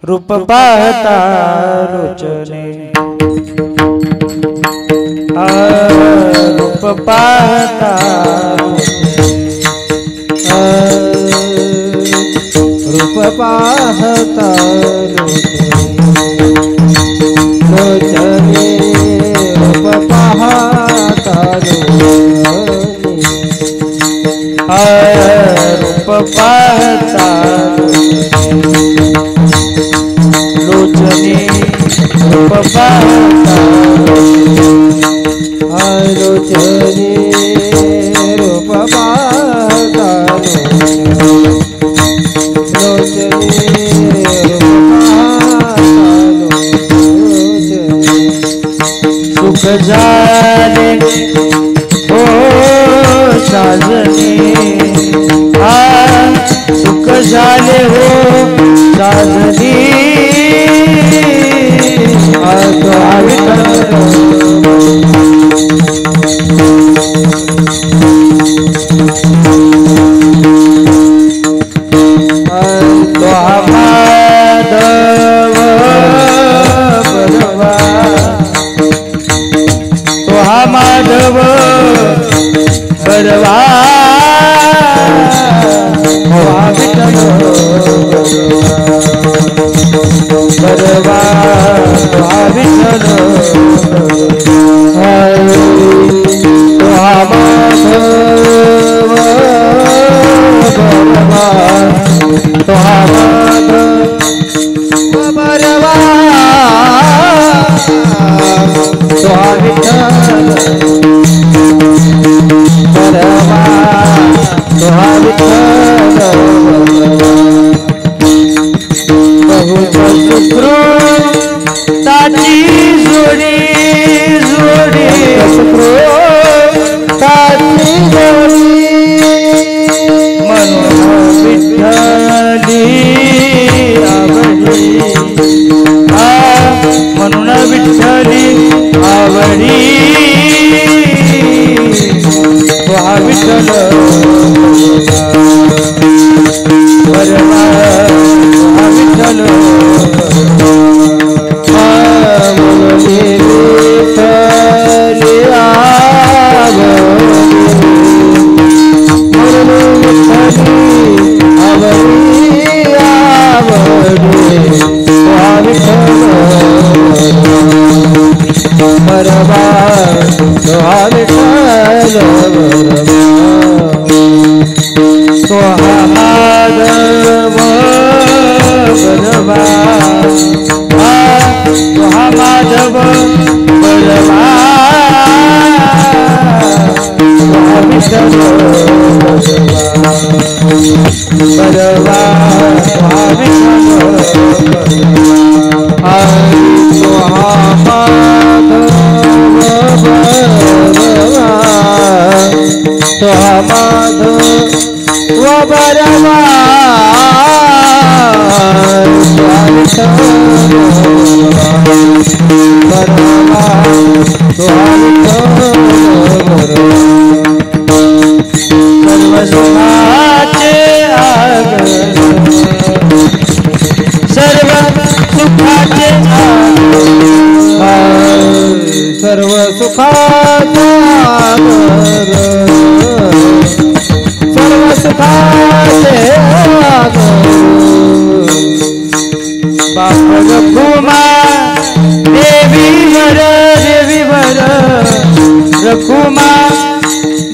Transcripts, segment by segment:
रूप पाहता लोचने रूप पाहता रूप पाहता लोचने रूप पाहता रूप पाहता लोचने रूप पाहता लोचने रूप पाहता सुख झाले ओ साजने सुख झाले हो साजनी माधव बरवा बरवा विठ्ठल ताची जोडी जोडी ताची जोडी म्हणून विठ्ठली आवडी म्हणून विठ्ठली आवडी हा विठ्ठल बरवा हा विठ्ठल माधव बरवा बरवा माधव बरवा सर्व सुखाचे सर्व सुखाचे सर्व सुखाचे बाप रखुमा देवीवर देवीवर रखुमा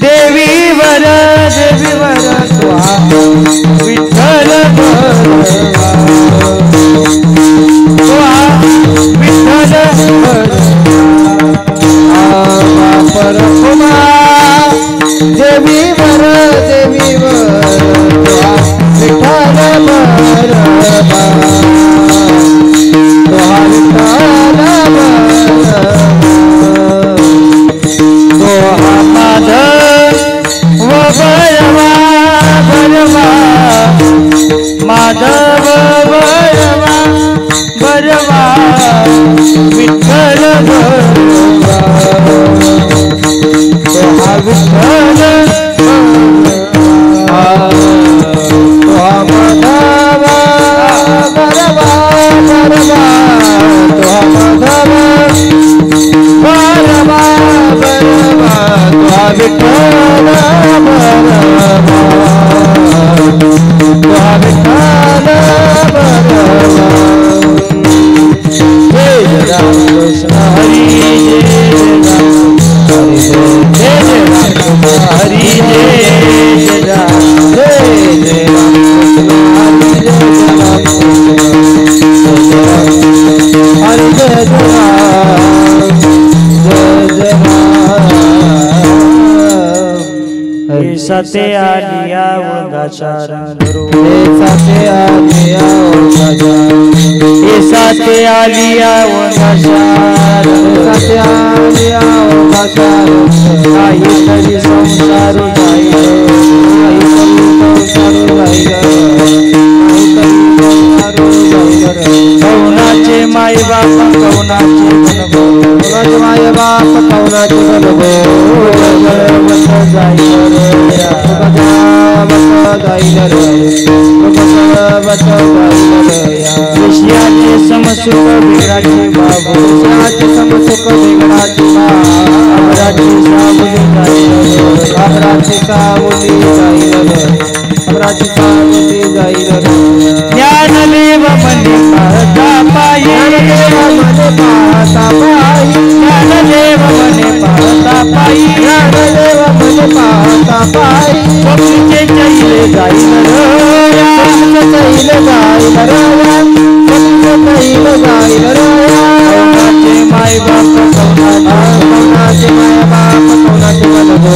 देवीवर देवीवर तुहा विठ्ठल तुहा विठ्ठल बाप रखुमा देवीवर देवीवर तुहा विठ्ठल बरवा तुहा विठ्ठल तुहा माधव बरवा बरवा माधव बरवा बरवा विठ्ठल बरवा तुहा विठ्ठल साथे आलिया ओळगाचा रंगरू साथे आलिया ओळगाचा साथे आलिया ओळगाचा साथे आलिया ओळगाचा काहीतरी संसार जाईल कौनाचे माय बाप कौनाचे कौनाचे माय बाप कौनाचे विषयाचे समसुख बिगडाचे बाबू विषयाचे समसुख बिगडाचे बाबराची सावली जाईल बाबराची सावली जाईल बाबराची सावली जाईल ज्ञानदेव मने पाहता पायी ज्ञानदेव मने पाहता पायी ज्ञानदेव मने पाहता पायी ज्ञानदेव मने पाहता पायी स्वप्नचे चैले जाईल रोया चैल जाईल रोया चैल जाईल रोया कौनाचे माय बाप कौनाचे माय बाप कौनाचे बलगो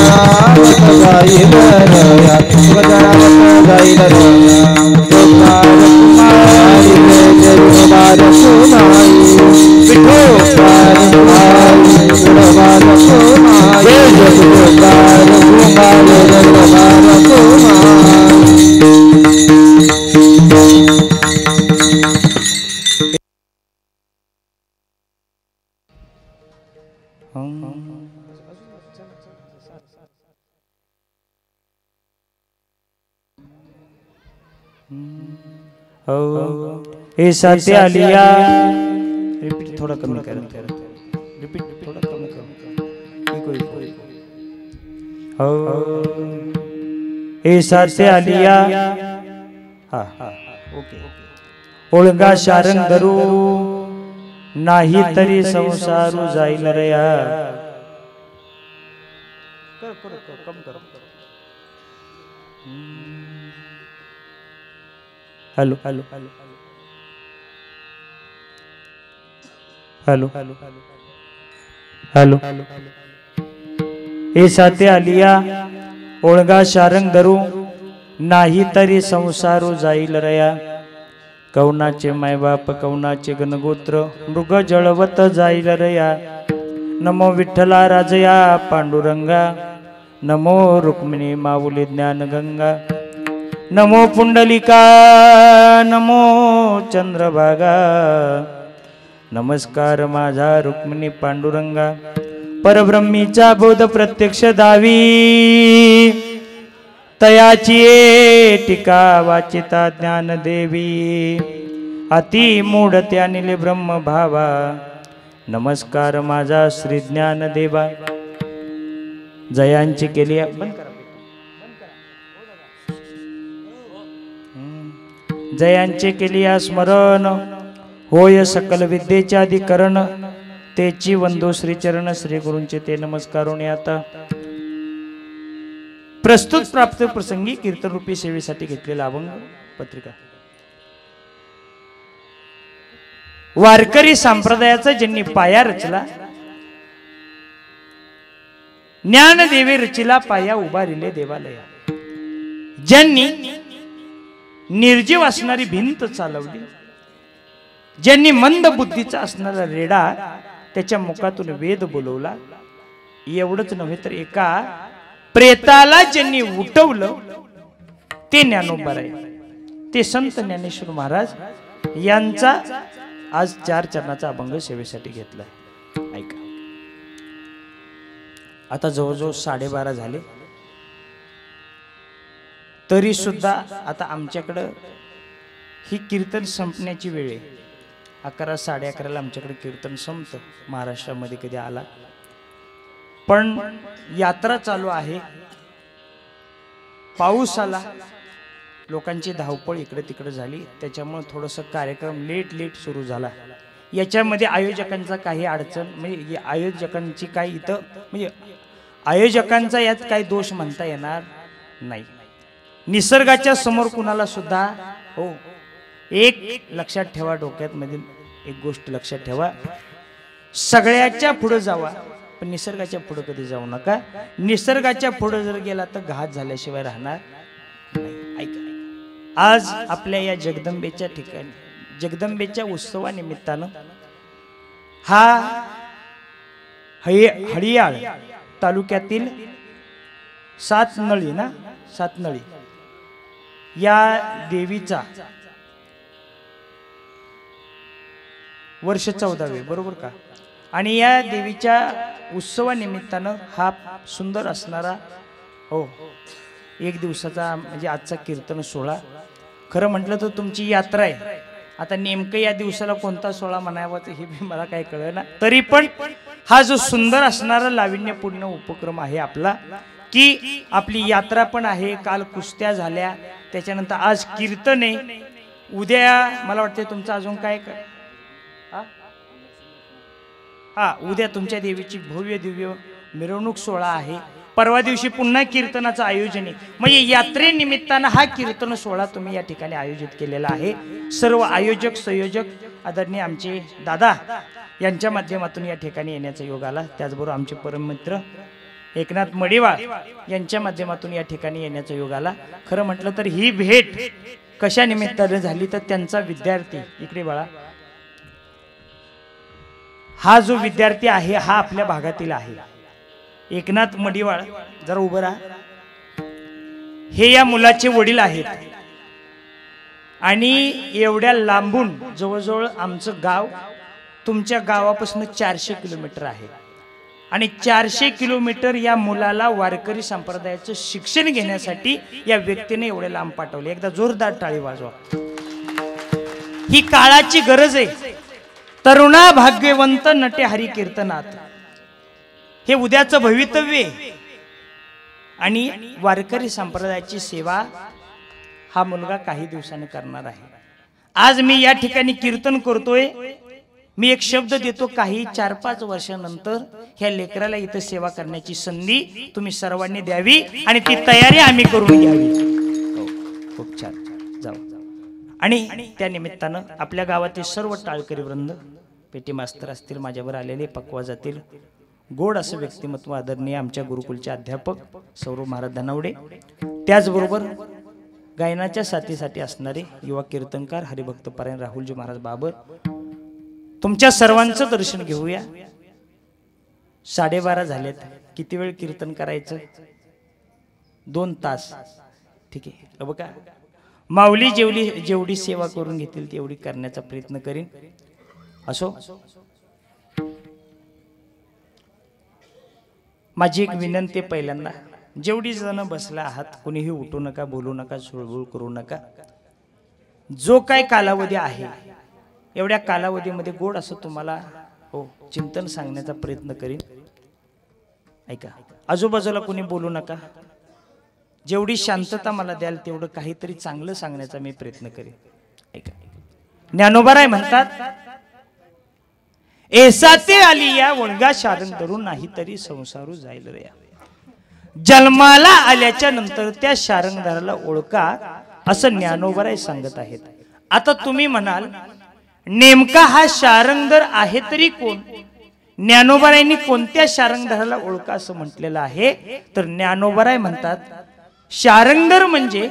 गजावत जाईल रोया गजावत जाईल रोया कुमारी कुमार कुमारी विठो कुमारी कुमार कुमारी कुमार ए साथे आलिया रिपीट थोड़ा कमी कर रिपीट थोड़ा कमी कर ए साथे आलिया हा ओके ओळगा शारंग धरू नाही तरी संसारू जाईल रया कम कर hello hello hello hello hello ए साथे आलिया ओळगा शारंग धरू नाही तरी संसारू जाईल रया कौनाचे मायबाप कौनाचे गणगोत्र मृग जळवत जाईल रया नमो विठ्ठला राजया पांडुरंगा नमो रुक्मिणी माऊली ज्ञानगंगा नमो पुंडलिका नमो चंद्रभागा नमस्कार माझा रुक्मिणी पांडुरंगा परब्रह्मीचा बोध प्रत्यक्ष दावी तयाची टीका वाचिता ज्ञानदेवी अति मूढ त्यानिले ब्रह्म भावा नमस्कार माझा श्री ज्ञानदेवा जयांची केली जयांचे केली स्मरण होय सकल विद्येचे अधिकरण तेची वंदो श्री चरण श्री गुरूंचे ते नमस्कारून आता प्रस्तुत प्राप्त प्रसंगी कीर्तन रूपी सेवेसाठी घेतलेला अभंग पत्रिका वारकरी संप्रदायाचा ज्यांनी पाया रचला ज्ञानदेवे रचिला पाया उभारिले देवालया ज्यांनी निर्जीव असणारी भिंत चालवली ज्यांनी मंद बुद्धीचा असणारा रेडा त्याच्या मुखातून वेद बोलवला एवढंच नव्हे तर एका प्रेताला ज्यांनी उठवलं ते ज्ञानोबा आहे ते संत ज्ञानेश्वर महाराज यांचा आज 4 चरणाचा अभंग सेवेसाठी घेतलाय ऐका आता जवळजवळ 12:30 झाले तरी सुद्धा आता आमच्याकडं ही कीर्तन संपण्याची वेळ आहे 11 11:30 आमच्याकडे कीर्तन संपतं महाराष्ट्रामध्ये कधी आला पण यात्रा चालू आहे पाऊस आला लोकांची धावपळ इकडे तिकडे झाली त्याच्यामुळे थोडंसं कार्यक्रम लेट सुरू झाला याच्यामध्ये आयोजकांचा काही अडचण म्हणजे आयोजकांची काही इथं म्हणजे आयोजकांचा यात काही दोष म्हणता येणार नाही निसर्गाच्या समोर कुणाला सुद्धा हो एक लक्षात ठेवा डोक्यात मधील एक गोष्ट लक्षात ठेवा सगळ्याच्या पुढे जावा पण निसर्गाच्या पुढे कधी जाऊ नका. निसर्गाच्या पुढे जर गेला तर घात झाल्याशिवाय राहणार नाही. ऐका, आज आपल्या या जगदंबेच्या ठिकाणी जगदंबेच्या उत्सवानिमित्तानं हा हडियाळ तालुक्यातील सातनळी या देवीचा वर्ष 14वे, बरोबर का? आणि या देवीच्या उत्सवानिमित्तानं हा सुंदर असणारा एक दिवसाचा म्हणजे आजचा कीर्तन सोहळा. खरं म्हटलं तर तुमची यात्रा आहे. आता नेमकं या दिवसाला कोणता सोहळा म्हणावा हे मला काय कळेना. तरी पण हा जो सुंदर असणारा लावण्यपूर्ण उपक्रम आहे आपला, की आपली यात्रा पण आहे. काल कुस्त्या झाल्या, त्याच्यानंतर आज कीर्तन आहे. उद्या मला वाटतं तुमचं अजून काय उद्या तुमच्या देवीची भव्य दिव्य मिरवणूक सोहळा आहे. परवा दिवशी पुन्हा कीर्तनाचं आयोजन आहे. म्हणजे यात्रेनिमित्तानं हा कीर्तन सोहळा तुम्ही या ठिकाणी आयोजित केलेला आहे. सर्व आयोजक संयोजक आदरणीय आमचे दादा यांच्या माध्यमातून या ठिकाणी येण्याचा योग आला. त्याचबरोबर आमचे परममित्र एकनाथ मडिवाळ यांच्या माध्यमातून या ठिकाणी येण्याचा योग आला. खरं म्हटलं तर ही भेट कशा निमित्ताने झाली तर त्यांचा विद्यार्थी इकडे बाळा, हा जो विद्यार्थी आहे हा आपल्या भागातील आहे. एकनाथ मडिवाळ, जरा उभं राहा. हे या मुलाचे वडील आहेत आणि एवढ्या लांबून जवळजवळ आमचं गाव तुमच्या गावापासून 400 किलोमीटर आहे. आणि 400 किलोमीटर या मुलाला वारकरी संप्रदायाचं शिक्षण घेण्यासाठी या व्यक्तीने एवढे लांब पाठवले. एकदा जोरदार टाळी वाजवा. ही काळाची गरज आहे. तरुणा भाग्यवंत नटे हरी कीर्तनात, हे उद्याचं भवितव्य. आणि वारकरी संप्रदायाची सेवा हा मुलगा काही दिवसांनी करणार आहे. आज मी या ठिकाणी कीर्तन करतोय. मी एक शब्द देतो, काही 4-5 वर्षानंतर ह्या लेकराला इथं सेवा करण्याची संधी तुम्ही सर्वांनी द्यावी आणि ती तयारी आम्ही करून घ्यावी. खूप छान, जाऊ. आणि त्या निमित्तानं आपल्या गावातील सर्व टाळकरी वृंद, पेटी मास्तर असतील, माझ्यावर आलेले पक्वा जातील, गोड असं व्यक्तिमत्व आदरणीय आमच्या गुरुकुलचे अध्यापक सौरभ महाराज धनावडे, त्याचबरोबर गायनाच्या साथीसाठी असणारे युवा कीर्तनकार हरिभक्त पारायण राहुलजी महाराज बाबर, तुमच्या सर्वांचं दर्शन घेऊया. 12:30 झालेत. किती वेळ कीर्तन करायचं? 2 तास. ठीक आहे बघा, माऊली जेवढी सेवा करून घेतील तेवढी करण्याचा प्रयत्न करीन. असो, माझी एक विनंती, पहिल्यांदा जेवढी जण बसला आहात कोणीही उठू नका, बोलू नका, सुळबुळ करू नका. जो काय कालावधी आहे एवढ्या कालावधीमध्ये गोड असं तुम्हाला चिंतन सांगण्याचा प्रयत्न करीन. ऐका, आजूबाजूला कोणी बोलू नका. जेवढी शांतता मला द्याल तेवढं काहीतरी चांगलं सांगण्याचा मी प्रयत्न करीन. ऐका, ज्ञानोबाराय म्हणतात, एसाते आली या वळगा शारंग धरून, नाही तरी संसारू जाईल रे. जन्माला आल्याच्या नंतर त्या शारंगधाराला ओळखा, असं ज्ञानोबाराय सांगत आहेत. आता तुम्ही म्हणाल, नेमका हा शारंगधर आहे तरी कोण? ज्ञानोबारायांनी कोणत्या शारंगधराला ओळखा असं म्हटलेलं आहे? तर ज्ञानोबाराय म्हणतात, शारंगधर म्हणजे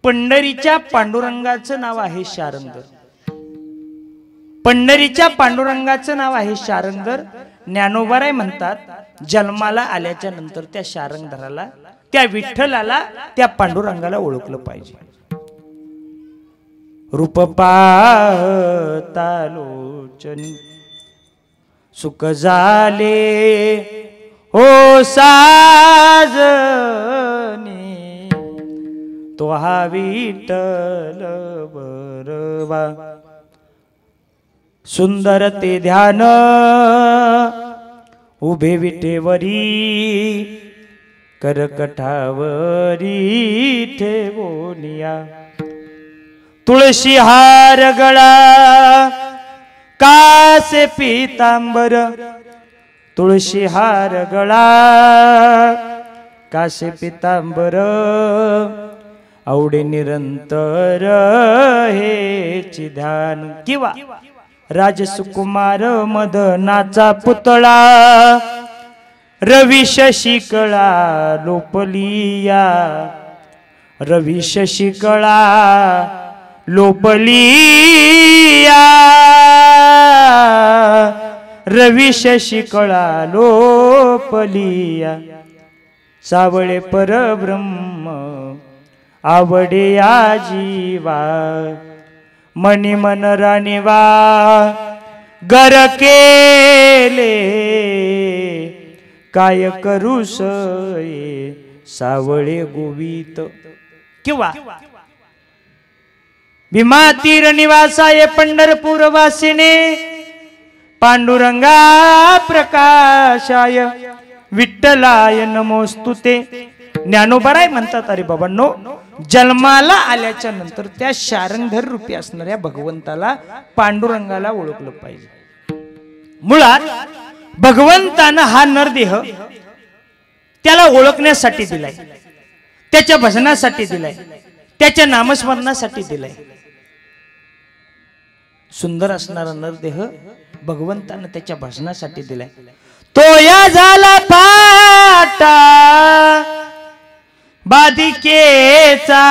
पंढरीच्या पांडुरंगाचं नाव आहे शारंगधर. पंढरीच्या पांडुरंगाचं नाव आहे शारंगधर. ज्ञानोबाराय म्हणतात, जन्माला आल्याच्या नंतर त्या शारंगधराला, त्या विठ्ठलाला, त्या पांडुरंगाला ओळखलं पाहिजे. रूप पाहता लोचनी सुख झाले हो साजनी, तो हा विठ्ठल बरवा. सुंदर ते ध्यान उभे विठेवरी, करकटावरी ठेवोनिया. तुळशी हार गळा कासे पीतांबर, तुळशी हार गळा कासे पीतांबर, आवडे निरंतर हेची ध्यान. किंवा राजसुकुमार मदनाचा पुतळा, रवी शशिकळा लोपलिया, रवी शशिकळा लोपलिया, रवी शशिकळा लोपलिया, सावळे परब्रह्म आवडे या जीवा, मनी मन राणीवा गर केले, काय करू सये सावळे गोवित. किंवा भीमा तीर निवासाय पंढरपूर वासिने, पांडुरंगा प्रकाशाय विठ्ठलाय नमोस्तुते. ज्ञानोबाराय म्हणतात, अरे बाबांनो, जन्माला आल्याच्या नंतर त्या शारंगधर रूपी असणाऱ्या भगवंताला, पांडुरंगाला ओळखलं पाहिजे. मुळात भगवंतानं हा नरदेह त्याला ओळखण्यासाठी दिलाय, त्याच्या भजनासाठी दिलाय, त्याच्या नामस्मरणासाठी दिलाय. सुंदर असणारा नरदेह भगवंतानं त्याच्या भजनासाठी दिलाय. तो या झाला पाटा बाधिकेचा,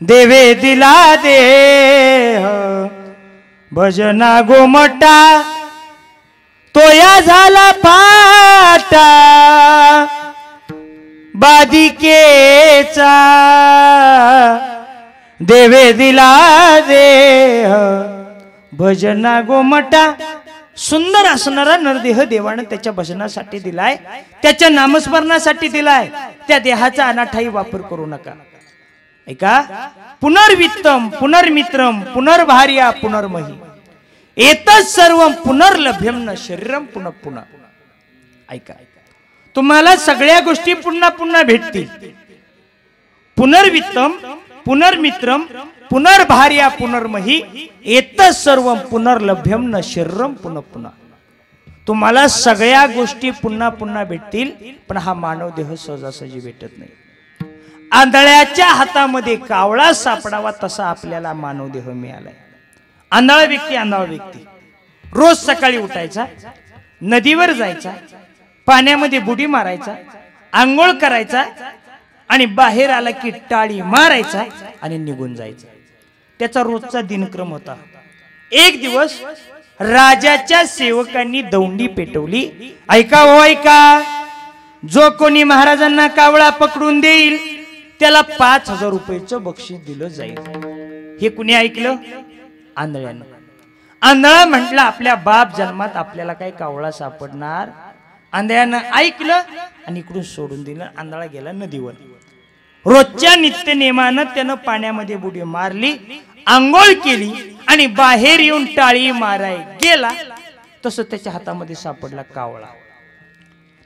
देवे दिला देह भजना गोमटा. तो या झाला पाटा बाधिकेचा, देवे दिला देह भजना गोमटा. सुंदर असणारा नरदेह देवानं त्याच्या भजनासाठी दिलाय, त्याच्या नामस्मरणासाठी दिलाय. त्या देहाचा अनाठाई वापर करू नका. ऐका, पुनर्वित्तम पुनर्मित्रम पुनर्भार्या पुनर्मही, एतत् सर्वं पुनर्लभ्यम न शरीरम पुनः पुनः. ऐका, तुम्हाला सगळ्या गोष्टी पुन्हा पुन्हा भेटतील. पुनर्वित्तम पुनर्मित्रम पुनर्भार्या पुनर्मही, एतत् सर्वं पुनर्लभ्यम न शरीरम पुनः पुनः. तुम्हाला सगळ्या गोष्टी पुन्हा पुन्हा भेटतील, पण हा मानव देह सहजासहजी भेटत नाही. आंधळ्याच्या हातामध्ये कावळा सापडावा तसा आपल्याला मानव देह मिळालाय. आंधळा व्यक्ती रोज सकाळी उठायचा, नदीवर जायचा, पाण्यामध्ये बुडी मारायचा, आंघोळ करायचा आणि बाहेर आला की टाळी मारायचा आणि निघून जायचा. त्याचा रोजचा दिनक्रम होता. एक दिवस राजाच्या सेवकांनी दौंडी पेटवली. ऐका हो ऐका, जो कोणी महाराजांना कावळा पकडून देईल त्याला 5,000 रुपयाचं बक्षीस दिलं जाईल. हे कुणी ऐकलं? आंधळ्यानं. आंधळा म्हटलं, आपल्या बाप जन्मात आपल्याला काय कावळा सापडणार. आंधळ्यानं ऐकलं आणि इकडून सोडून दिलं. आंधळा गेला नदीवर. रोजच्या नित्य नेमानं त्यानं पाण्यामध्ये बुडी मारली, आंघोळ केली आणि बाहेर येऊन टाळी माराय गेला. तसं त्याच्या हातामध्ये सापडला कावळा.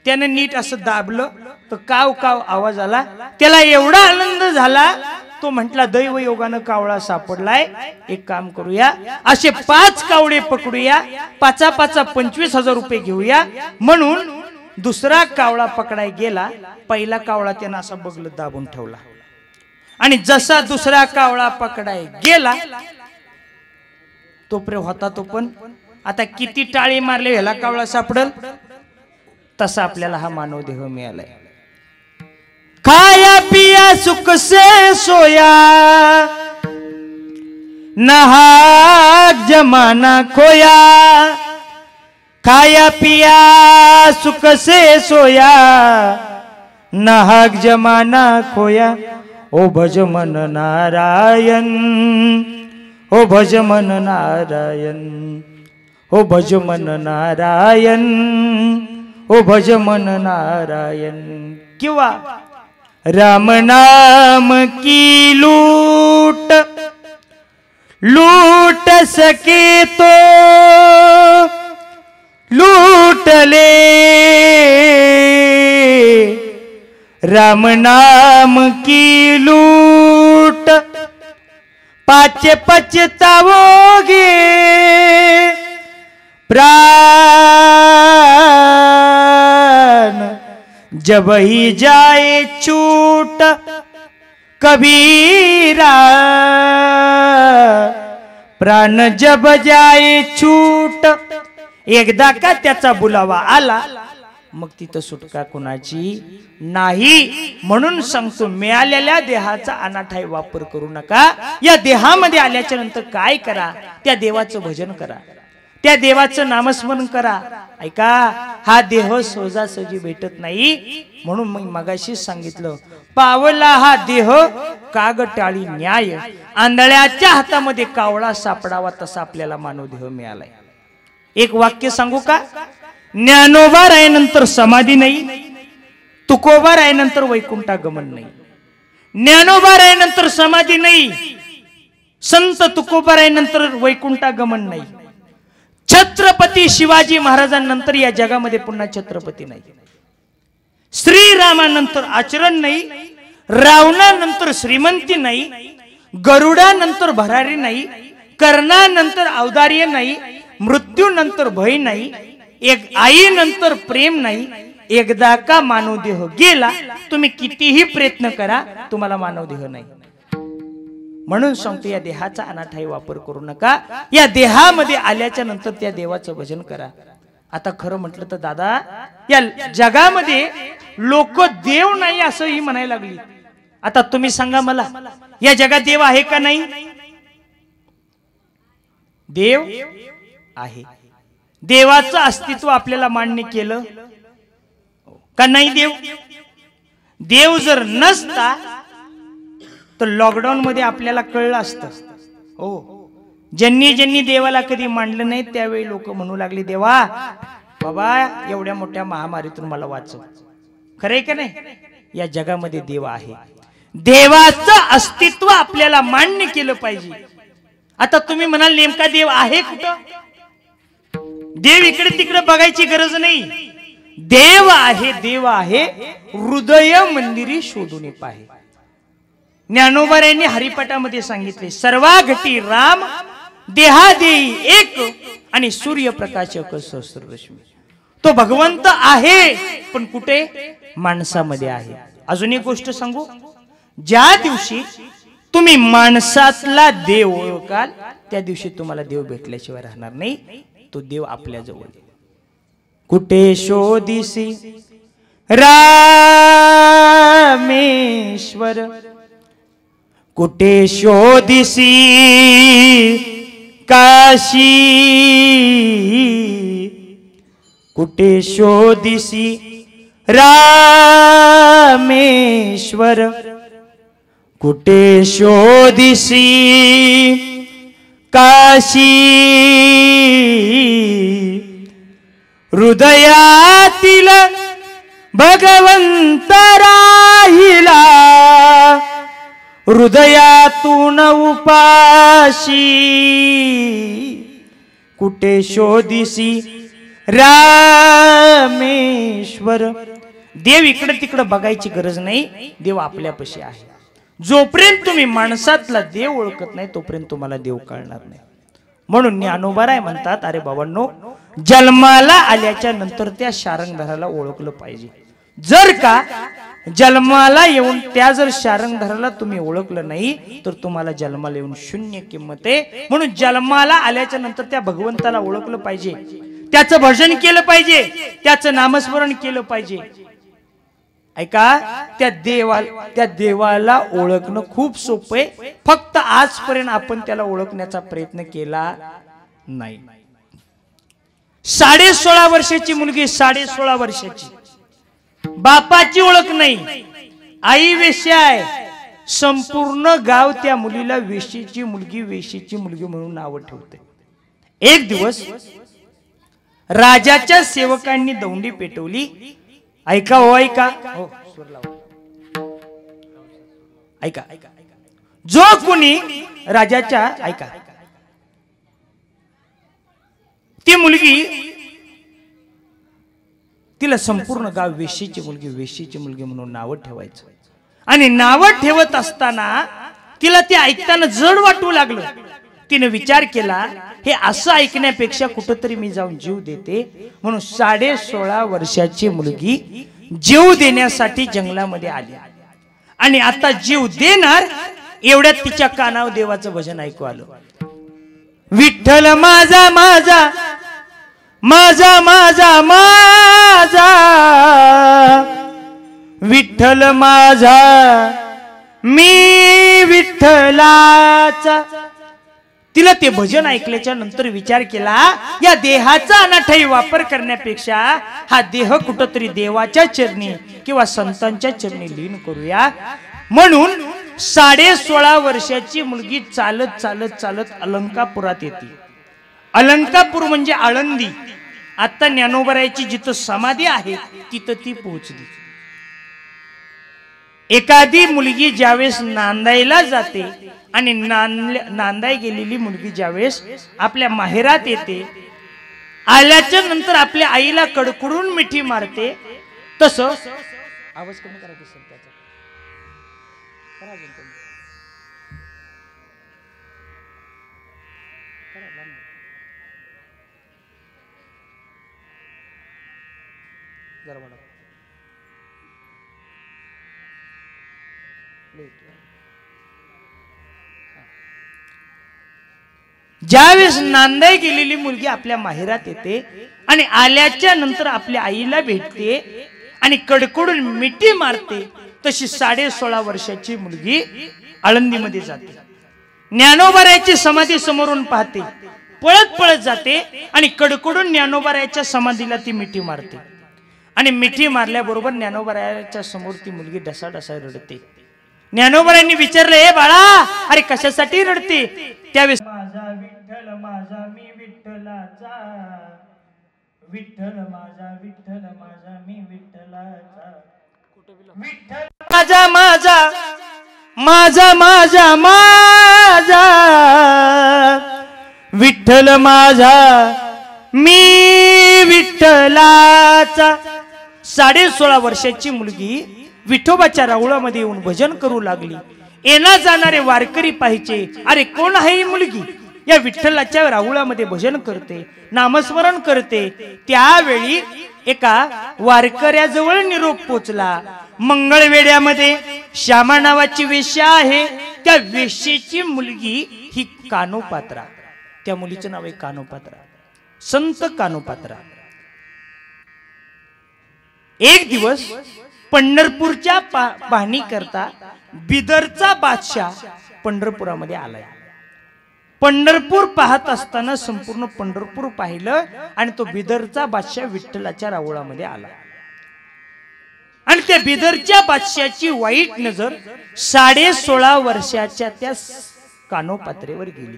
त्यानं नीट असं दाबलं तर काव काव आवाज आला. त्याला एवढा आनंद झाला, तो म्हटला, दैव योगानं कावळा सापडलाय. एक काम करूया, असे 5 कावळे पकडूया, 5 25,000 रुपये घेऊया. म्हणून दुसरा कावळा पकडाय गेला. पहिला कावळा त्यानं असा बगल दाबून ठेवला आणि जसा दुसरा कावळा पकडाय गेला, तो प्रेम होता तो पण. आता किती टाळी मारले ह्याला कावळा सापडल. तसा आपल्याला हा मानव देह मिळालाय. खाया पिया सुख से सोया, नाहक जमाना खोया. खाया पिया सुख से सोया, नाहक जमाना खोया. ओ भज मन नारायण, ओ भज मन नारायण, ओ भज मन नारायण, ओ भज मन नारायण. किंवा राम नाम की लूट लूट सके तो लूट ले. राम नाम की लूट पाचे पछताओगे प्राण, जब ही जाए छूट कबीरा. प्राण जब जाए छूट. एकदा का त्याचा बुलावा आला, मग तिथं सुटका कुणाची नाही. म्हणून सांगतो, मिळालेल्या देहाचा अनाठाई वापर करू नका. या देहामध्ये आल्याच्या नंतर काय करा, त्या देवाचं भजन करा, त्या देवाचं नामस्मरण करा. ऐका, हा देह सहजासहजी भेटत नाही. म्हणून मी मगाशी सांगितलं, पावला हा देह कागटाळी न्याय, आंधळ्याच्या हातामध्ये कावळा सापडावा तसा आपल्याला मानव देह मिळालाय. एक वाक्य सांगू का? ज्ञानोबा रायानंतर समाधी नाही, तुकोबा रायानंतर वैकुंठागमन नाही. ज्ञानोबा रायानंतर समाधी नाही, संत तुकोबा रायानंतर वैकुंठागमन नाही. छत्रपती शिवाजी महाराजांनंतर या जगामध्ये पुन्हा छत्रपती नाही. श्रीरामानंतर आचरण नाही, रावणानंतर श्रीमंती नाही, गरुडानंतर भरारी नाही, कर्णानंतर औदार्य नाही, मृत्यूनंतर भय नाही, एक आईनंतर प्रेम नाही. एकदा का मानव देह गेला, तुम्ही कितीही प्रयत्न करा, तुम्हाला मानव देह नाही. म्हणून सांगतो, या देहाचा अनाठाई वापर करू नका. या देहामध्ये आल्याच्या नंतर त्या देवाचं भजन करा. आता खरं म्हटलं तर दादा, या जगामध्ये लोक देव नाही असंही म्हणायला लागली. आता तुम्ही सांगा मला, या जगात देव आहे का नाही? देव आहे. देवाचं अस्तित्व आपल्याला मान्य केलं का नाही? देव जर नसता तर लॉकडाऊन मध्ये आपल्याला कळलं असतं. हो, ज्यांनी देवाला कधी मांडलं नाही त्यावेळी लोक म्हणू लागले, देवा बाबा एवढ्या मोठ्या महामारीतून मला वाचव. खरंय का नाही? या जगामध्ये देव आहे. देवाचं अस्तित्व आपल्याला मान्य केलं पाहिजे. आता तुम्ही म्हणाल, नेमका देव आहे कुठं? देव इकडे तिकडे बघायची गरज नाही. देव आहे, देव आहे, हृदय मंदिरी शोधून पाहे. ज्ञानोबा यांनी हरिपाठामध्ये सांगितले, सर्वा घटी राम देहादेई एक आणि सूर्यप्रकाशक सहस्ररश्मी. तो भगवंत आहे, पण कुठे? माणसामध्ये आहे. अजून एक गोष्ट सांगू, ज्या दिवशी तुम्ही माणसातला देव ओळखाल त्या दिवशी तुम्हाला देव भेटल्याशिवाय राहणार नाही. तो देव आपल्या जवळ. कुठे शोधिसी रामेश्वर, कुठे शोधिसी काशी, कुठे शोधिसी रामेश्वर, कुठे शोधिसी काशी. हृदयातील भगवंत राहिला, हृदयातून उपाशी. कुठे शोधिसी रामेश्वर. देव इकडे तिकडे बघायची गरज नाही, देव आपल्यापाशी आहे. जोपर्यंत तुम्ही माणसातला देव ओळखत नाही तोपर्यंत तुम्हाला देव कळणार नाही. म्हणून ज्ञानोबा राय म्हणतात, अरे बाबांनो, जन्माला आल्याच्या नंतर त्या शारंगधराला ओळखलं पाहिजे. जर का जन्माला येऊन त्या जर शारंगधराला तुम्ही ओळखलं नाही तर तुम्हाला जन्माला येऊन शून्य किंमत आहे. म्हणून जन्माला आल्याच्या नंतर त्या भगवंताला ओळखलं पाहिजे, त्याचं भजन केलं पाहिजे, त्याचं नामस्मरण केलं पाहिजे. ऐका, त्या देवाला ओळखणं खूप सोपं आहे. फक्त आजपर्यंत आपण त्याला ओळखण्याचा प्रयत्न केला नाही. 16.5 वर्षाची मुलगी, 16.5 वर्षाची, बापाची ओळख नाही, आई वेश्या आहे. संपूर्ण गाव त्या मुलीला वेशीची मुलगी, वेशीची मुलगी म्हणून नाव ठेवते. एक दिवस राजाच्या सेवकांनी दौंडी पेटवली. ऐका हो, ऐका हो, ऐका, जो कोणी राजाच्या, ऐका, ती मुलगी, तिला संपूर्ण गाव वेशीची मुलगी, वेशीची मुलगी म्हणून नाव ठेवायचं. आणि नाव ठेवत असताना तिला ते ऐकताना जड वाटू लागलं. तिने विचार केला, हे असं ऐकण्यापेक्षा कुठंतरी मी जाऊन जीव देते. म्हणून 16.5 वर्षाची मुलगी जीव देण्यासाठी जंगलामध्ये आली. आणि आता जीव देणार एवढ्यात तिच्या कानावर देवाचं भजन ऐकू आलं. विठ्ठल माझा माझा माझा माझा माझा विठ्ठल माझा मी विठ्ठलाचा. तिला ते भजन ऐकल्याच्या नंतर विचार केला, या देहाचा अनाठाई वापर करण्यापेक्षा हा देह कुठंतरी देवाच्या चरणी किंवा संतांच्या चरणी लीन करूया. म्हणून 16.5 वर्षाची मुलगी चालत चालत चालत अलंकापुरात येते. अलंकापूर म्हणजे आळंदी. आता ज्ञानोबरायाची जिथं समाधी आहे तिथं ती पोहोचली. एखादी मुलगी ज्यावेळेस नांदायला जाते आणि नांदाय गेलेली मुलगी ज्यावेळेस आपल्या माहेरात येते, आल्याच्या नंतर आपल्या आईला कडकडून मिठी मारते. तसं आवाज कमी करा की सर त्याचा. ज्यावेळेस नांदाय गेलेली मुलगी आपल्या माहेरात येते आणि आल्याच्या नंतर आपल्या आईला भेटते आणि कडकडून मिठी मारते, तशी 16.5 वर्षाची मुलगी आळंदीमध्ये जाते. ज्ञानोबरायाची समाधी समोरून पाहते, पळत पळत जाते आणि कडकडून ज्ञानोबरायाच्या समाधीला ती मिठी मारते. आणि मिठी मारल्याबरोबर ज्ञानोबरायाच्या समोर ती मुलगी ढसाढसा रडते. ज्ञानोबरायांनी विचारले, हे बाळा, अरे कशासाठी रडते? त्यावेळेस माझा विठ्ठल माझा मी विठ्ठलाचा, विठ्ठल माझा मी विठ्ठलाचा, विठ्ठल माझा माझा माझा माझा विठ्ठल माझा मी विठ्ठलाचा. 16.5 वर्षाची मुलगी विठोबाच्या राऊळामध्ये येऊन भजन करू लागली. येणार जाणारे वारकरी पाहिजे, अरे कोण आहे ही मुलगी? या विठ्ठलाच्या राऊळामध्ये भजन करते, नामस्मरण करते. त्यावेळी एका वारकऱ्याजवळ निरोप पोचला. मंगळवेड्यामध्ये श्यामा नावाची वेश्या आहे, त्या वेश्येची मुलगी ही कानोपात्रा. त्या मुलीचं नाव आहे कानोपात्रा, संत कानोपात्रा. एक दिवस पंढरपूरच्या पाहणी करता बिदरचा बादशाह पंढरपुरामध्ये आलाय. पंढरपूर पाहत असताना संपूर्ण पंढरपूर पाहिलं आणि तो बिदरचा बादशाह विठ्ठलाच्या राऊळामध्ये आला. आणि त्या बिदरच्या बादशाची वाईट नजर 16.5 वर्षाच्या त्या कानोपात्रेवर गेली.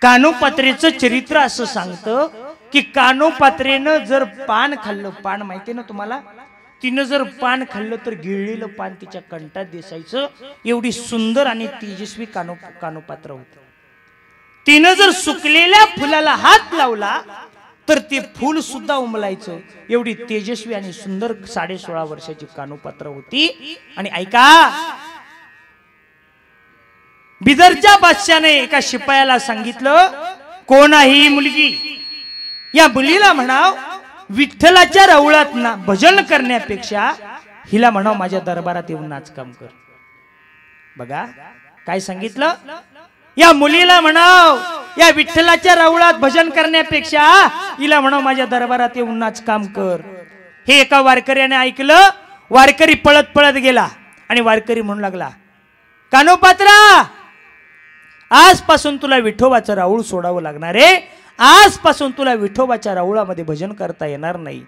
कानोपात्रेचं चरित्र असं सांगतं की कानोपात्रेनं जर पान खाल्लं, पान माहितीये ना तुम्हाला, तिनं जर पान खाल्लं तर गिळलेलं पान तिच्या कंठात दिसायचं. एवढी सुंदर आणि तेजस्वी कानोपात्र होती. तिनं जर सुकलेल्या फुलाला हात लावला तर ते फूल सुद्धा उमलायचं. एवढी तेजस्वी आणि सुंदर 16.5 वर्षाची कानोपात्र होती. आणि ऐका, बिदरच्या बादशाने एका शिपायाला सांगितलं, कोण आहे ही मुलगी? या मुलीला म्हणाव विठ्ठलाच्या राऊळात भजन करण्यापेक्षा हिला म्हणाव माझ्या दरबारात येऊन नाचकाम कर. बघा काय सांगितलं, या मुलीला म्हणाव या विठ्ठलाच्या राऊळात भजन करण्यापेक्षा हिला म्हणाव माझ्या दरबारात येऊन नाचकाम कर. हे एका वारकऱ्याने ऐकलं. वारकरी पळत पळत गेला आणि वारकरी म्हणू लागला, कानोपात्रा, आजपासून तुला विठोबाचं राऊळ सोडावं लागणार आहे. आजपासून तुला विठोबाच्या राऊळामध्ये भजन करता येणार नाही.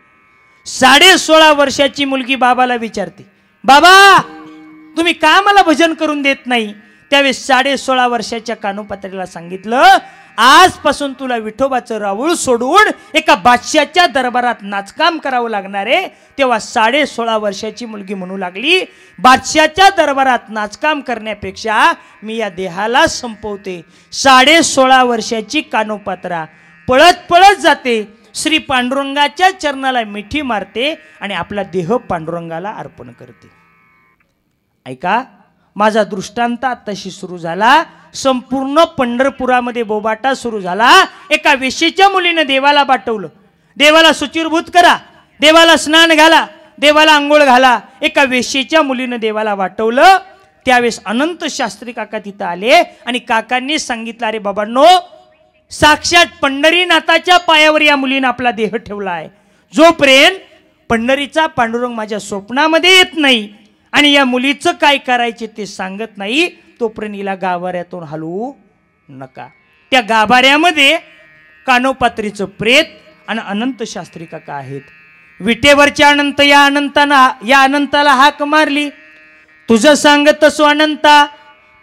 16.5 वर्षाची मुलगी बाबाला विचारते, बाबा तुम्ही का मला भजन करून देत नाही? त्यावेळेस 16.5 वर्षाच्या कानोपात्रेला सांगितलं, आजपासून तुला विठोबाचं राऊळ सोडून एका बादशाच्या दरबारात नाचकाम करावं लागणार आहे. तेव्हा 16.5 वर्षाची मुलगी म्हणू लागली, बादशाच्या दरबारात नाचकाम करण्यापेक्षा मी या देहाला संपवते. 16.5 वर्षाची कानोपात्रा पळत पळत जाते, श्री पांडुरंगाच्या चरणाला मिठी मारते आणि आपला देह पांडुरंगाला अर्पण करते. ऐका, माझा दृष्टांत आताशी सुरू झाला. संपूर्ण पंढरपुरामध्ये बोबाटा सुरू झाला. एका वेश्येच्या मुलीने देवाला पाठवलं, देवाला शुचिरभूत करा, देवाला स्नान घाला, देवाला आंघोळ घाला. एका वेश्येच्या मुलीने देवाला वाटवलं. त्यावेळेस अनंत शास्त्री काका तिथं आले आणि काकांनी सांगितलं, अरे बाबांनो, साक्षात पंढरीनाथाच्या पायावर या मुलीने आपला देह ठेवला आहे. जोपर्यंत पंढरीचा पांडुरंग माझ्या स्वप्नामध्ये येत नाही आणि या मुलीचं काय करायचे ते सांगत नाही, तोपर्यंत हिला गाभाऱ्यातून हलवू नका. त्या गाभाऱ्यामध्ये कानोपात्रीचं प्रेत आणि अनंत शास्त्री काका आहेत. विटेवरच्या अनंत या अनंताला हाक मारली, तुझं सांगत असो अनंता,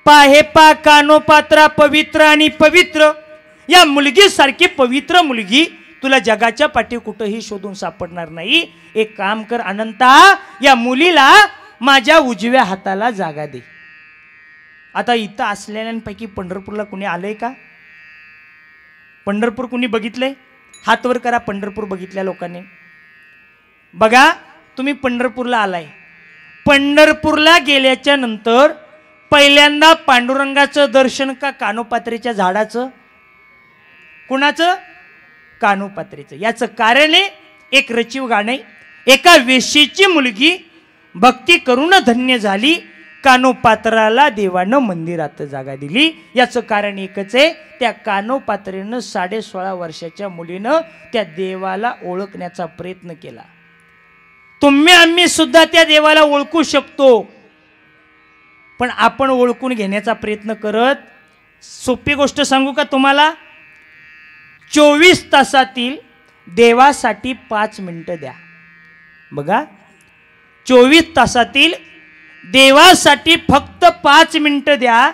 पाहे पा कानोपात्रा पवित्र आणि पवित्र. या मुलगी सारखी पवित्र मुलगी तुला जगाच्या पाठी कुठेही शोधून सापडणार नाही. एक काम कर अनंता, या मुलीला माझ्या उजव्या हाताला जागा दे. आता इथं असलेल्यांपैकी पंढरपूरला कुणी आलंय का? पंढरपूर कुणी बघितलंय? हात वर करा पंढरपूर बघितल्या लोकांनी. बघा तुम्ही पंढरपूरला आलाय. पंढरपूरला गेल्याच्या नंतर पहिल्यांदा पांडुरंगाचं दर्शन का कानोपात्रीच्या झाडाचं? कुणाचं? कानोपात्रीचं. याचं कारण आहे एक रचिव गाणे. एका वेशीची मुलगी भक्ती करून धन्य झाली, कानोपात्राला देवानं मंदिरात जागा दिली. याचं कारण एकच आहे, त्या कानोपात्रेनं 16.5 वर्षाच्या मुलीनं त्या देवाला ओळखण्याचा प्रयत्न केला. तुम्ही आम्ही सुद्धा त्या देवाला ओळखू शकतो, पण आपण ओळखून घेण्याचा प्रयत्न करत. सोपी गोष्ट सांगू का तुम्हाला? 24 तासातील देवासाठी 5 मिनिटं द्या. बघा 24 तासातील देवासाठी फक्त 5 मिनिटं द्या.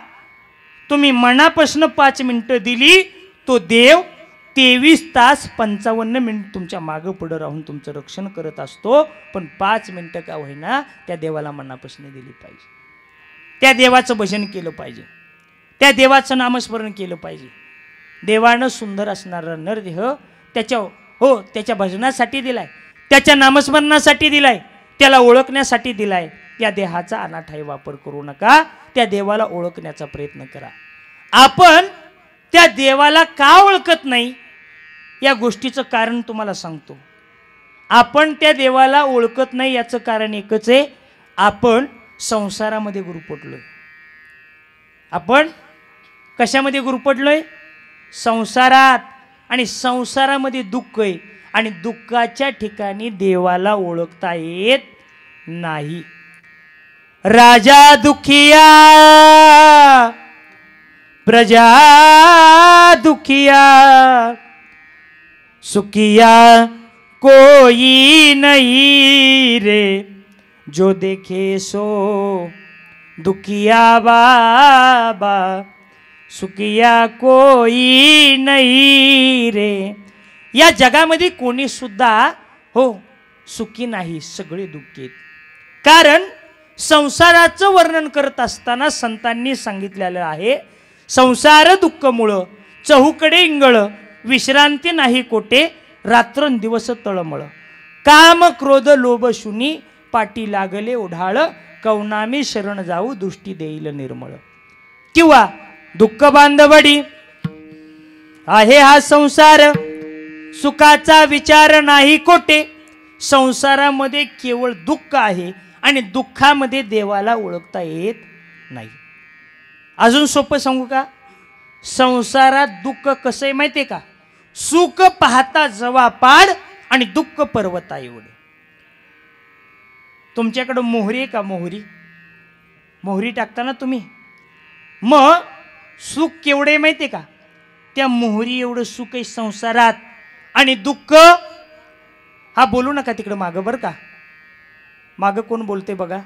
तुम्ही मनापासून 5 मिनिटं दिली, तो देव 23 तास 55 मिनिट तुमच्या मागं पुढं राहून तुमचं रक्षण करत असतो. पण 5 मिनिटं का होईना त्या देवाला मनापासून दिली पाहिजे. त्या देवाचं भजन केलं पाहिजे, त्या देवाचं नामस्मरण केलं पाहिजे. देवानं सुंदर असणारा नरदेह त्याच्या भजनासाठी दिलाय, त्याच्या नामस्मरणासाठी दिलाय, त्याला ओळखण्यासाठी दिलाय. त्या देहाचा अनाठाई वापर करू नका. त्या देवाला ओळखण्याचा प्रयत्न करा. आपण त्या देवाला का ओळखत नाही या गोष्टीचं कारण तुम्हाला सांगतो. आपण त्या देवाला ओळखत नाही याचं कारण एकच आहे, आपण संसारामध्ये गुरफटलोय. आपण कशामध्ये गुरफटलोय? संसारात. आणि संसारामध्ये दुःख आहे आणि दुःखाच्या ठिकाणी देवाला ओळखता येत नाही. राजा दुखिया प्रजा दुखिया, सुखिया कोई नहीं रे, जो देखे सो दुखिया बाबा, सुखिया कोई नहीं रे. या जगामध्ये कोणी सुद्धा सुखी नाही, सगळे दुःखी आहेत. कारण संसाराचं वर्णन करत असताना संतांनी सांगितलेलं आहे, संसार दुःखमुळं चहूकडे इंगळ, विश्रांती नाही कोटे, रात्रंदिवस तळमळ, काम क्रोध लोभ शुनी, पाटी लागले ओढाळ, कवनामी शरण जाऊ दृष्टी देईल निर्मळ. किंवा दुःख बांधवडी आहे हा संसार, सुखाचा विचार नाही कोटे. संसारामध्ये केवळ दुःख आहे आणि दुःखामध्ये देवाला ओळखता येत नाही. अजून सोपं सांगू का? संसारात दुःख कसं आहे माहिती आहे का? सुख पाहता जवा पाड आणि दुःख पर्वता एवढे. तुमच्याकडं मोहरी आहे का? मोहरी टाकताना तुम्ही, मग सुख केवढे माहिती आहे का? त्या मोहरी एवढं सुख आहे संसारात. आणि दुःख, हा बोलू नका तिकडं मागं बरं का, मागं कोण बोलते बघा.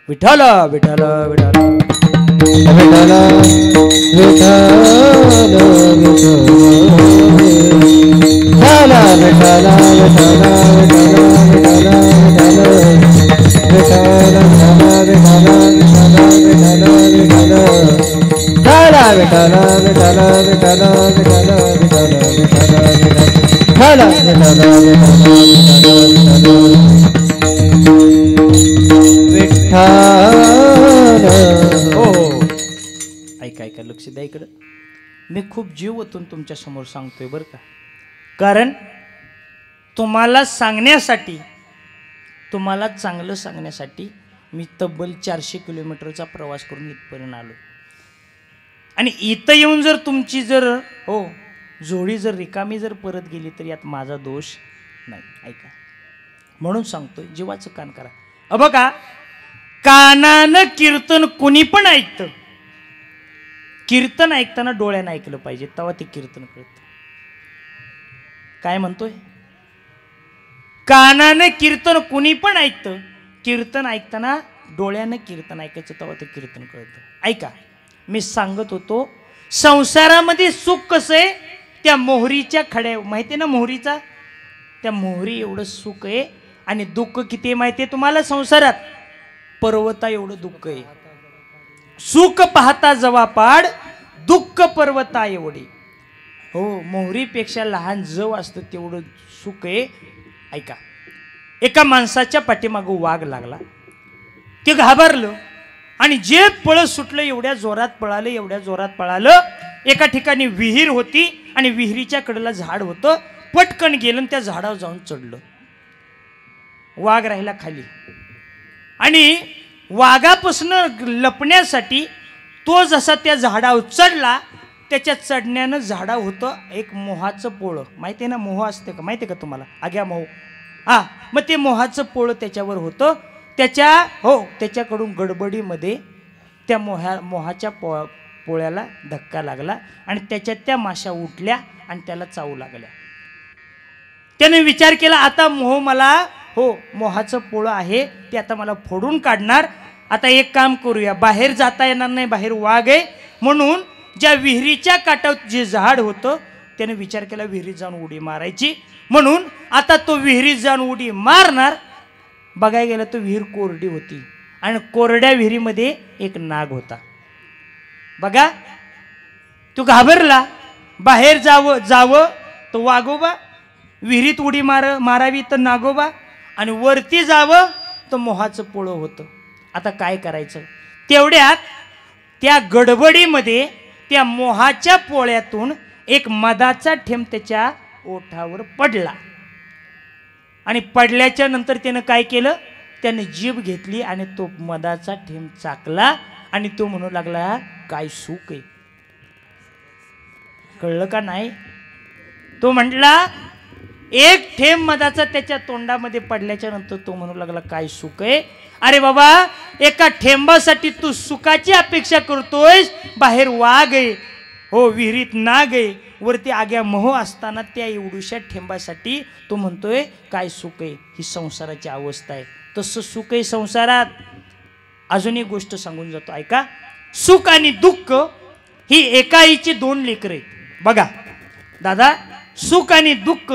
विठ्ठल विठ्ठल विठ्ठल विठ्ठल ऐका लक्ष द्या इकडं. मी खूप जीव ओतून तुमच्या समोर सांगतोय बरं का. कारण तुम्हाला सांगण्यासाठी, तुम्हाला चांगलं सांगण्यासाठी मी तब्बल 400 किलोमीटरचा प्रवास करून इथपर्यंत आलो. आणि इथं येऊन जर तुमची जर हो जोडी जर रिकामी जर परत गेली तर यात माझा दोष नाही. ऐका, म्हणून सांगतोय जीवाचं कान करा. बघा, कानानं कीर्तन कुणी पण ऐकतं. कीर्तन ऐकताना डोळ्यानं ऐकलं पाहिजे, तेव्हा ते कीर्तन कळतं. काय म्हणतोय? कानानं कीर्तन कुणी पण ऐकतं. कीर्तन ऐकताना डोळ्यानं कीर्तन ऐकायचं, तेव्हा ते कीर्तन कळतं. ऐका, मी सांगत होतो संसारामध्ये सुख कसं आहे, त्या मोहरीच्या खड्या माहिती आहे ना, मोहरीचा त्या मोहरी एवढं सुख आहे. आणि दुःख किती आहे माहिती आहे तुम्हाला संसारात? पर्वता एवढं दुःख आहे. सुख पाहता जवा पाड, दुःख पर्वता एवढी. हो, मोहरीपेक्षा लहान जव असतं तेवढं सुख आहे. ऐका, एका माणसाच्या पाठीमागं वाघ लागला. ते घाबरलं आणि जे पळत सुटलं, एवढ्या जोरात पळालं, एवढ्या जोरात पळालं. एका ठिकाणी विहीर होती आणि विहिरीच्या कडेला झाड होतं. पटकन गेलं आणि त्या झाडावर जाऊन चढलं. वाघ राहिला खाली. आणि वाघापासून लपण्यासाठी तो जसा त्या झाडावर चढला, त्याच्या चढण्यानं झाडा होतं एक मोहाचं पोळं. माहिती आहे ना, मोह असते का माहिती आहे का तुम्हाला? आग्या मोह. हा, मग ते मोहाचं पोळं त्याच्यावर होतं. त्याच्याकडून गडबडीमध्ये त्या मोहाच्या पोळ्याला धक्का लागला आणि त्याच्यात त्या माशा उठल्या आणि त्याला चावू लागल्या. त्याने विचार केला, आता मोह मला मोहाचं पोळं आहे ते आता मला फोडून काढणार. आता एक काम करूया, बाहेर जाता येणार नाही, बाहेर वाघ आहे. म्हणून ज्या विहिरीच्या काठावर जे झाड होतं त्याने विचार केला विहिरीत जाऊन उडी मारायची. म्हणून आता तो विहिरीत जाऊन उडी मारणार. बघायला गेलं तर विहीर कोरडी होती आणि कोरड्या विहिरीमध्ये एक नाग होता. बघा, तो घाबरला. बाहेर जावं तर वाघोबा, विहिरीत उडी मारावी तर नागोबा, आणि वरती जावं तर मोहाचं पोळं होतं. आता काय करायचं? तेवढ्यात त्या गडबडीमध्ये त्या मोहाच्या पोळ्यातून एक मधाचा थेंब त्याच्या ओठावर पडला. आणि पडल्याच्या नंतर त्यानं काय केलं? त्याने जीभ घेतली आणि तो मधाचा थेंब चाकला आणि तो म्हणू लागला, काय सुख आहे. कळलं का नाही? तो म्हटला, एक थेंब मधाचा त्याच्या तोंडामध्ये पडल्याच्या नंतर तो म्हणू लागला, काय सुख आहे. अरे बाबा, एका थेंबासाठी तू सुखाची अपेक्षा करतोयस. बाहेर वाघ आहे, हो विहिरीत नाग आहे, वरती आग्या मोह असताना त्या एवढ्याशा थेंबासाठी तो म्हणतोय काय सुख आहे. ही संसाराची अवस्था आहे. तसं सुख आहे संसारात. अजून एक गोष्ट सांगून जातो, ऐका. सुख आणि दुःख ही एका आईची दोन लेकरं आहेत. बघा दादा, सुख आणि दुःख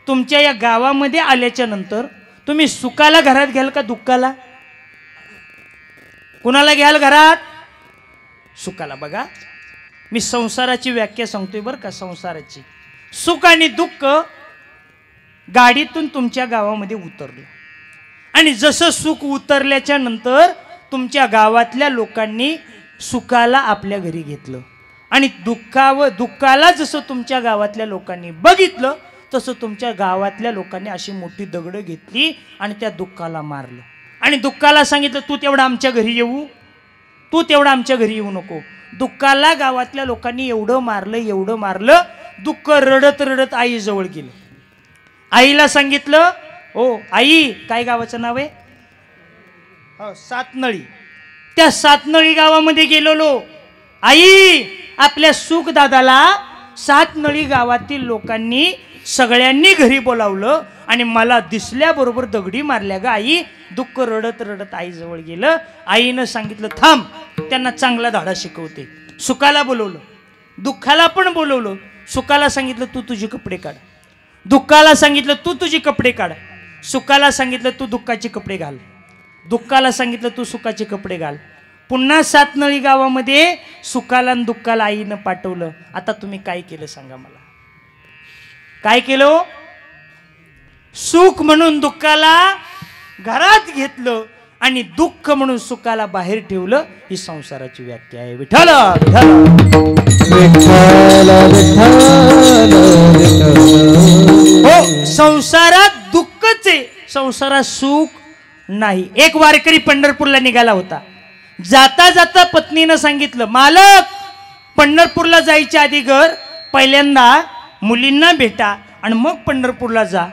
तुमच्या या गावामध्ये आल्याच्या नंतर तुम्ही सुखाला घरात घ्याल का दुःखाला? कुणाला घ्याल घरात? सुखाला. बघा, मी संसाराची व्याख्या सांगतोय बरं का. संसाराची सुख आणि दुःख गाडीतून तुमच्या गावामध्ये उतरलं आणि जसं सुख उतरल्याच्या नंतर तुमच्या गावातल्या लोकांनी सुखाला आपल्या घरी घेतलं आणि दुःखाला जसं तुमच्या गावातल्या लोकांनी बघितलं तसं तुमच्या गावातल्या लोकांनी अशी मोठी दगडं घेतली आणि त्या दुःखाला मारलं आणि दुःखाला सांगितलं, तू तेवढा आमच्या घरी येऊ, तू तेवढा आमच्या घरी येऊ नको. दुःखाला गावातल्या लोकांनी एवढं मारलं, दुःख रडत रडत आईजवळ गेलं. आईला सांगितलं, ओ आई, काय गावाचं नाव आहे? सातनळी. त्या सातनळी गावामध्ये गेलेलो. आई, आपल्या सुख दादाला सातनळी गावातील लोकांनी सगळ्यांनी घरी बोलावलं आणि मला दिसल्याबरोबर दगडी मारल्या ग आई. दुःख रडत रडत आईजवळ गेलं. आईनं सांगितलं, थांब, त्यांना चांगला धडा शिकवते. सुखाला बोलवलं, दुःखाला पण बोलवलं. सुखाला सांगितलं, तू तुझे कपडे काढ. दुःखाला सांगितलं, तू तुझे कपडे काढ. सुखाला सांगितलं, तू दुःखाचे कपडे घाल. दुःखाला सांगितलं, तू सुखाचे कपडे घाल. पुन्हा सातनळी गावामध्ये सुखाला आणि दुःखाला आईनं पाठवलं. आता तुम्ही काय केलं सांगा मला? काय केलं? सुख म्हणून दुःखाला घरात घेतलं आणि दुःख म्हणून सुखाला बाहेर ठेवलं. ही संसाराची व्याख्या आहे. विठ्ठल हो, संसारात दुःखच आहे, संसारात सुख नाही. एक वारकरी पंढरपूरला निघाला होता. जाता जाता पत्नीनं सांगितलं, मालक पंढरपूरला जायच्या आधी घर पहिल्यांदा मुलींना भेटा आणि मग पंढरपूरला जा.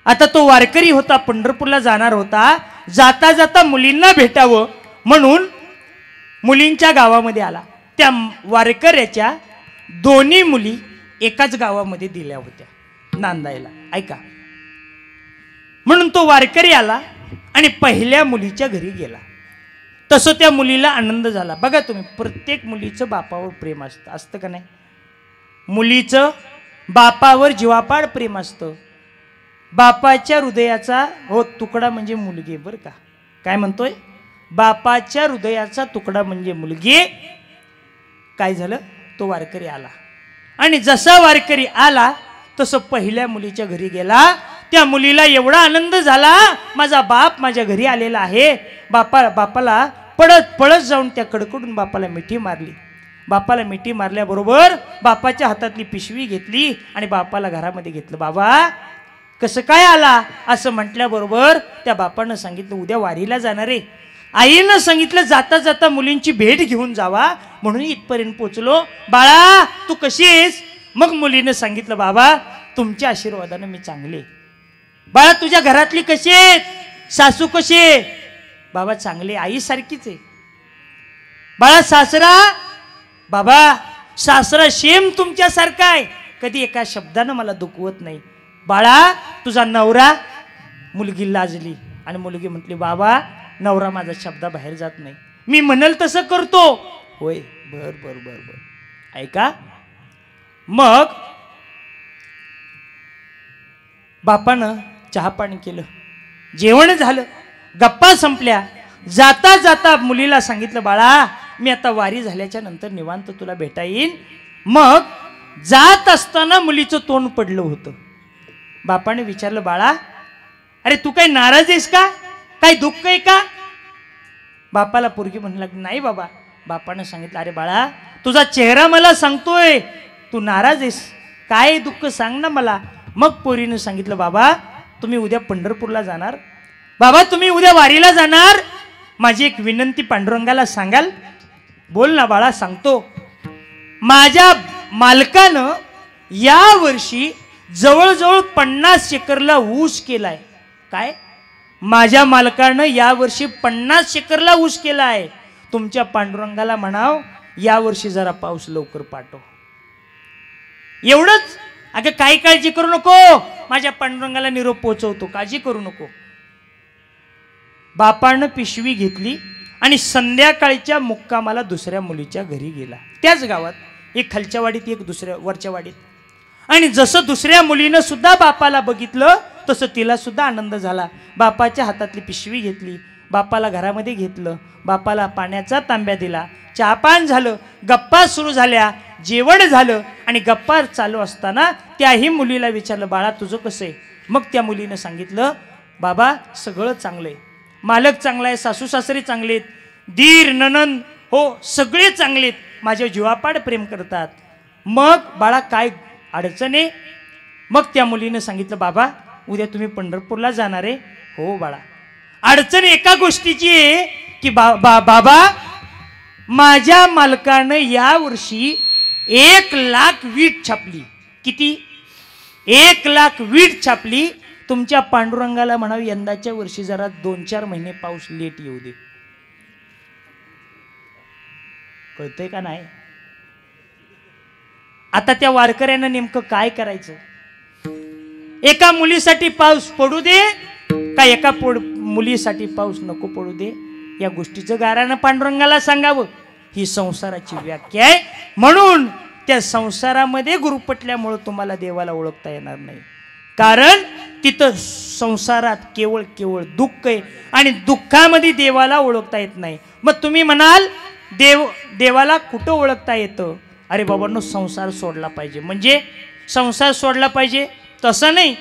आता तो वारकरी होता, पंढरपूरला जाणार होता. जाता जाता मुलींना भेटावं म्हणून मुलींच्या गावामध्ये आला. त्या वारकऱ्याच्या दोन्ही मुली एकाच गावामध्ये दिल्या होत्या नांदायला. ऐका, म्हणून तो वारकरी आला आणि पहिल्या मुलीच्या घरी गेला. तसं त्या मुलीला आनंद झाला. बघा तुम्ही, प्रत्येक मुलीचं बापावर प्रेम असतं, असतं का नाही? मुलीचं बापावर जीवापाड प्रेम असतं. बापाच्या हृदयाचा हो तुकडा म्हणजे मुलगी. बरं का, काय म्हणतोय? बापाच्या हृदयाचा तुकडा म्हणजे मुलगी. काय झालं? तो वारकरी आला आणि जसा वारकरी आला तसं पहिल्या मुलीच्या घरी गेला. त्या मुलीला एवढा आनंद झाला, माझा बाप माझ्या घरी आलेला आहे. बापाला पळत पळत जाऊन त्या कडकडून बापाला मिठी मारली. बापाला मिठी मारल्याबरोबर बापाच्या हातातली पिशवी घेतली आणि बापाला घरामध्ये घेतलं. बाबा कसं काय आला असं म्हटल्याबरोबर त्या बापानं सांगितलं, उद्या वारीला जाणार आहे. आईनं सांगितलं जाता जाता मुलींची भेट घेऊन जावा म्हणून इथपर्यंत पोचलो. बाळा तू कशी आहेस? मग मुलीनं सांगितलं, बाबा तुमच्या आशीर्वादानं मी चांगले. बाळा तुझ्या घरातली कशी आहेत? सासू कशी आहे? बाबा चांगले, आई सारखीच आहे. बाळा सासरा? बाबा सासरा शेम तुमच्यासारखा आहे, कधी एका शब्दानं मला दुखवत नाही. बाळा तुझा नवरा? मुलगी लाजली आणि मुलगी म्हटली, बाबा नवरा माझा शब्दाबाहेर जात नाही, मी म्हणल तसं करतो. होय, बर बर बर बर. ऐका, मग बापानं चहा पाणी केलं, जेवण झालं, गप्पा संपल्या. जाता जाता मुलीला सांगितलं, बाळा मी आता वारी झाल्याच्या नंतर निवांत तुला भेटा येईन. मग जात असताना मुलीचं तोंड पडलं होतं. बापाने विचारलं, बाळा अरे तू काही नाराज आहेस का? काही दुःख आहे का? बापाला पोरगी म्हणला, नाही बाबा. बापानं सांगितलं, अरे बाळा तुझा चेहरा मला सांगतोय तू नाराज आहेस, काय दुःख सांग ना मला. मग पोरीनं सांगितलं, बाबा तुम्ही उद्या पंढरपूरला जाणार? बाबा तुम्ही उद्या वारीला जाणार? माझी एक विनंती पांडुरंगाला सांगाल? बोल ना बाळा. सांगतो. माझ्या मालकानं या वर्षी जवळजवळ 50 एकरला ऊस केलाय. काय? माझ्या मालकानं या वर्षी 50 एकरला ऊस केलाय. तुमच्या पांडुरंगाला म्हणाव या वर्षी जरा पाऊस लवकर पाठव. एवढंच. अगं काही काळजी करू नको, माझ्या पांडुरंगाला निरोप पोहोचवतो, काळजी करू नको. बापानं पिशवी घेतली आणि संध्याकाळच्या मुक्कामाला दुसऱ्या मुलीच्या घरी गेला. त्याच गावात, एक खालच्या वाडीत एक दुसऱ्या वरच्या वाडीत. आणि जसं दुसऱ्या मुलीनं सुद्धा बापाला बघितलं तसं तिला सुद्धा आनंद झाला. बापाच्या हातातली पिशवी घेतली, बापाला घरामध्ये घेतलं, बापाला पाण्याचा तांब्या दिला, चहापान झालं, गप्पा सुरू झाल्या, जेवण झालं. आणि गप्पा चालू असताना त्याही मुलीला विचारलं, बाळा तुझं कसं आहे? मग त्या मुलीनं सांगितलं, बाबा सगळं चांगलं आहे, मालक चांगला आहे, सासू सासरे चांगलेत, दीर ननंद हो सगळे चांगलेत, माझ्या जीवापाड प्रेम करतात. मग बाळा काय अडचण आहे? मग त्या मुलीनं सांगितलं, बाबा उद्या तुम्ही पंढरपूरला जाणार आहे? हो बाळा. अडचण एका गोष्टीची आहे की बाबा माझ्या मालकानं या वर्षी 1,00,000 वीट छापली. किती? 1,00,000 वीट छापली. तुमच्या पांडुरंगाला म्हणावं यंदाच्या वर्षी जरा 2-4 महिने पाऊस लेट येऊ दे. कळतंय का नाही? आता त्या वारकऱ्यानं नेमकं काय करायचं? एका मुलीसाठी पाऊस पडू दे का एका मुलीसाठी पाऊस नको पडू दे? या गोष्टीचं गारानं पांडुरंगाला सांगावं. ही संसाराची व्याख्या आहे. म्हणून त्या संसारामध्ये गुरुपटल्यामुळं तुम्हाला देवाला ओळखता येणार नाही. कारण तिथं संसारात केवळ दुःख आहे आणि दुःखामध्ये देवाला ओळखता येत नाही. मग तुम्ही म्हणाल देवाला कुठं ओळखता येतं? अरे बाबांनो, संसार सोडला पाहिजे. म्हणजे संसार सोडला पाहिजे तसं नाही,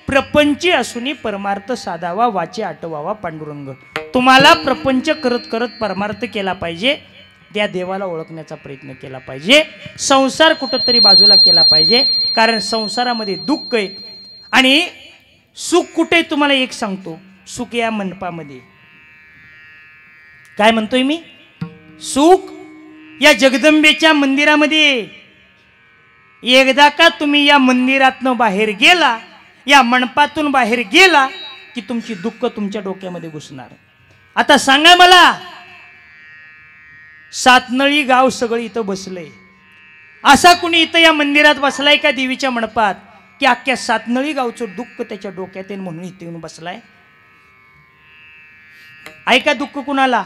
प्रपंची असूनही परमार्थ साधावा, वाचे आटवावा पांडुरंग. तुम्हाला प्रपंच करत करत परमार्थ केला पाहिजे, त्या देवाला ओळखण्याचा प्रयत्न केला पाहिजे. संसार कुठंतरी बाजूला केला पाहिजे, कारण संसारामध्ये दुःख आहे. आणि सुख कुठे तुम्हाला एक सांगतो, सुख या मंडपामध्ये. काय म्हणतोय मी? सुख या जगदंबेच्या मंदिरामध्ये एकदा का तुम्ही या मंदिरातनं बाहेर गेला, या मंडपातून बाहेर गेला की तुमची दुःख तुमच्या डोक्यामध्ये घुसणार. आता सांगा मला, सातनळी गाव सगळं इथं बसलंय, असा कुणी इथं या मंदिरात बसलाय का देवीच्या मंडपात की अख्ख्या सातनळी गावचं दुःख त्याच्या डोक्यात येईल म्हणून इथे येऊन बसलाय? ऐका, दुःख कुणाला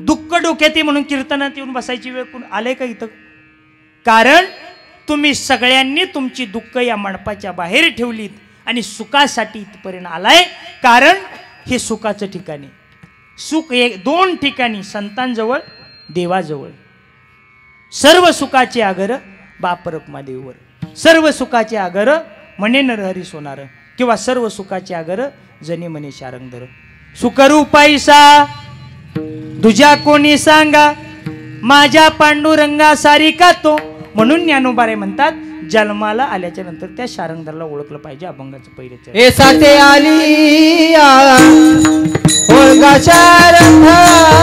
दुःख डोक्यात ये म्हणून कीर्तनात येऊन बसायची वेळ आले का इथं? कारण तुम्ही सगळ्यांनी तुमची दुःख या मंडपाच्या बाहेर ठेवलीत आणि सुखासाठी इथपर्यंत आलाय. कारण हे सुखाचं ठिकाणी, सुख एक दोन ठिकाणी, संतांजवळ, देवाजवळ. सर्व सुखाचे आगर बाप रखुमादेवीवर, सर्व सुखाचे आगर म्हणे नरहरी सोनार, किंवा सर्व सुखाचे आगर जने म्हणे शारंगधर. सुखरूपाईसा तुझ्या कोणी सांगा, माझ्या पांडुरंगा सारिका तो. म्हणून ज्ञानोबारे म्हणतात, जन्माला आल्याच्या नंतर त्या शारंगधरला ओळखलं पाहिजे. अभंगाचं पहिलेच ए साथे आली ओळगा शारंगारू.